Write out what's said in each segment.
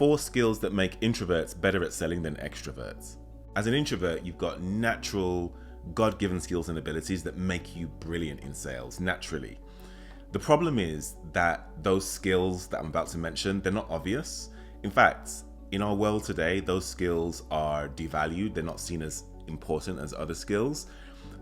4 skills that make introverts better at selling than extroverts. As an introvert, you've got natural, God-given skills and abilities that make you brilliant in sales, naturally. The problem is that those skills that I'm about to mention, they're not obvious. In fact, in our world today, those skills are devalued. They're not seen as important as other skills.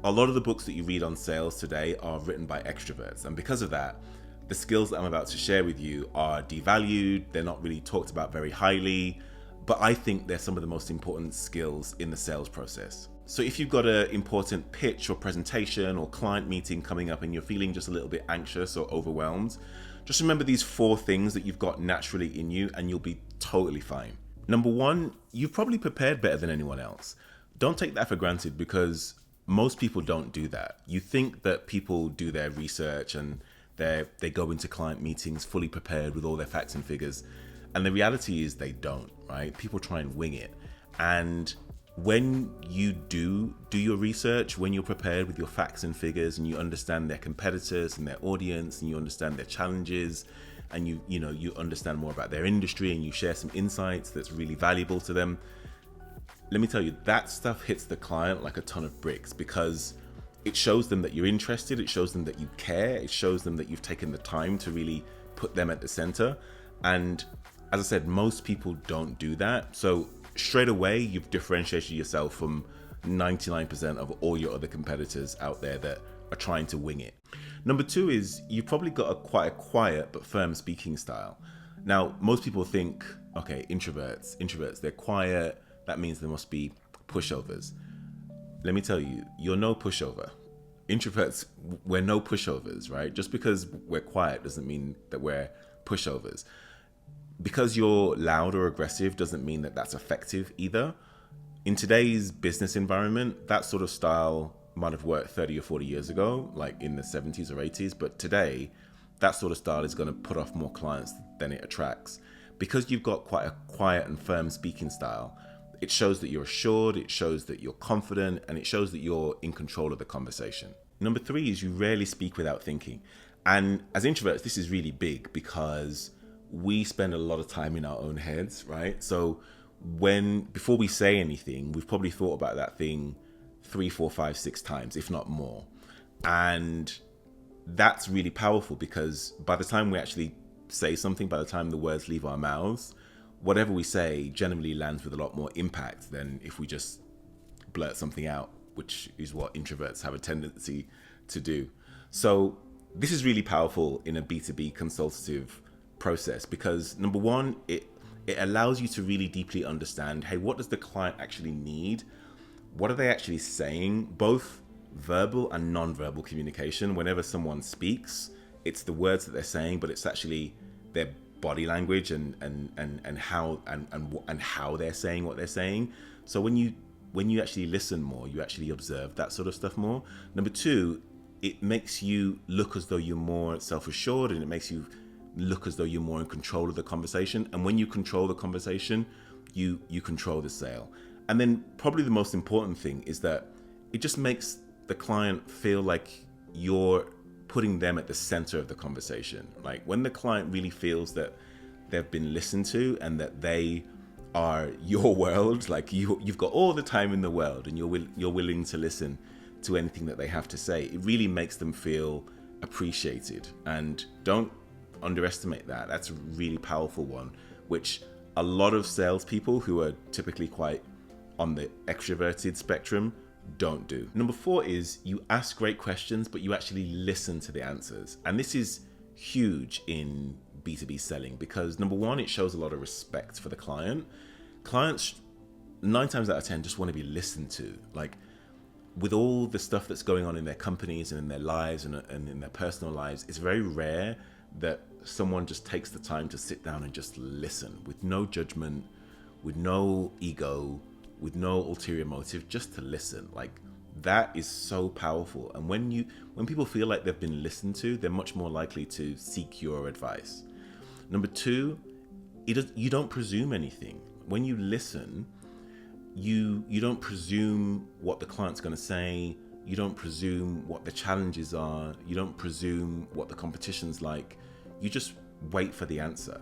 A lot of the books that you read on sales today are written by extroverts. And because of that, the skills that I'm about to share with you are devalued. They're not really talked about very highly, but I think they're some of the most important skills in the sales process. So if you've got an important pitch or presentation or client meeting coming up and you're feeling just a little bit anxious or overwhelmed, just remember these 4 things that you've got naturally in you and you'll be totally fine. Number 1, you've probably prepared better than anyone else. Don't take that for granted because most people don't do that. You think that people do their research and they go into client meetings fully prepared with all their facts and figures. And the reality is they don't, right? People try and wing it. And when you do your research, when you're prepared with your facts and figures and you understand their competitors and their audience and you understand their challenges and you understand more about their industry and you share some insights that's really valuable to them, let me tell you, that stuff hits the client like a ton of bricks because it shows them that you're interested, it shows them that you care, it shows them that you've taken the time to really put them at the center. And as I said, most people don't do that. So straight away, you've differentiated yourself from 99% of all your other competitors out there that are trying to wing it. Number 2 is you've probably got quite a quiet but firm speaking style. Now, most people think, okay, introverts, they're quiet. That means there must be pushovers. Let me tell you, you're no pushover. Introverts, we're no pushovers, right? Just because we're quiet doesn't mean that we're pushovers. Because you're loud or aggressive doesn't mean that that's effective either. In today's business environment, that sort of style might have worked 30 or 40 years ago, like in the 70s or 80s. But today, that sort of style is going to put off more clients than it attracts. Because you've got quite a quiet and firm speaking style, it shows that you're assured, it shows that you're confident, and it shows that you're in control of the conversation. Number 3 is you rarely speak without thinking. And as introverts, this is really big because we spend a lot of time in our own heads, right? So before we say anything, we've probably thought about that thing 3, 4, 5, 6 times, if not more. And that's really powerful because by the time we actually say something, by the time the words leave our mouths, whatever we say generally lands with a lot more impact than if we just blurt something out, which is what introverts have a tendency to do. So this is really powerful in a B2B consultative process because number 1, it allows you to really deeply understand, hey, what does the client actually need? What are they actually saying? Both verbal and non-verbal communication. Whenever someone speaks, it's the words that they're saying, but it's actually their body language and how they're saying what they're saying. So when you actually listen more, you actually observe that sort of stuff more. Number 2, it makes you look as though you're more self-assured and it makes you look as though you're more in control of the conversation. And when you control the conversation, you control the sale. And then probably the most important thing is that it just makes the client feel like you're putting them at the center of the conversation. Like when the client really feels that they've been listened to and that they are your world, like you've got all the time in the world and you're willing to listen to anything that they have to say, it really makes them feel appreciated. And don't underestimate that. That's a really powerful one, which a lot of salespeople who are typically quite on the extroverted spectrum don't do. Number 4 is you ask great questions, but you actually listen to the answers. And this is huge in B2B selling because number 1, it shows a lot of respect for the client. Clients 9 times out of 10 just want to be listened to. Like with all the stuff that's going on in their companies and in their lives and in their personal lives, it's very rare that someone just takes the time to sit down and just listen with no judgment, with no ego, with no ulterior motive, just to listen. Like that is so powerful. And when people feel like they've been listened to, they're much more likely to seek your advice. Number 2, you don't presume anything. When you listen, you don't presume what the client's going to say. You don't presume what the challenges are. You don't presume what the competition's like. You just wait for the answer.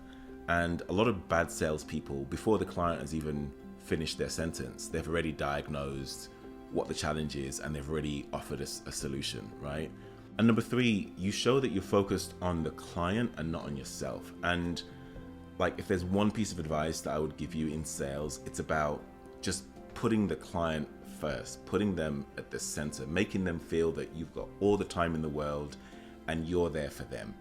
And a lot of bad salespeople, before the client has even finished their sentence, they've already diagnosed what the challenge is and they've already offered a solution, right? And number 3, you show that you're focused on the client and not on yourself. And like, if there's one piece of advice that I would give you in sales, it's about just putting the client first, putting them at the center, making them feel that you've got all the time in the world and you're there for them.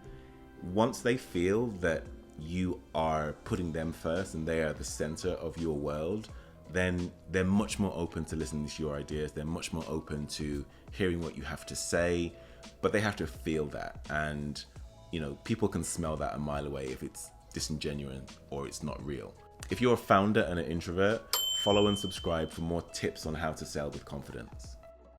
Once they feel that you are putting them first and they are the center of your world, then they're much more open to listening to your ideas. They're much more open to hearing what you have to say, but they have to feel that. And, you know, people can smell that a mile away if it's disingenuous or it's not real. If you're a founder and an introvert, follow and subscribe for more tips on how to sell with confidence.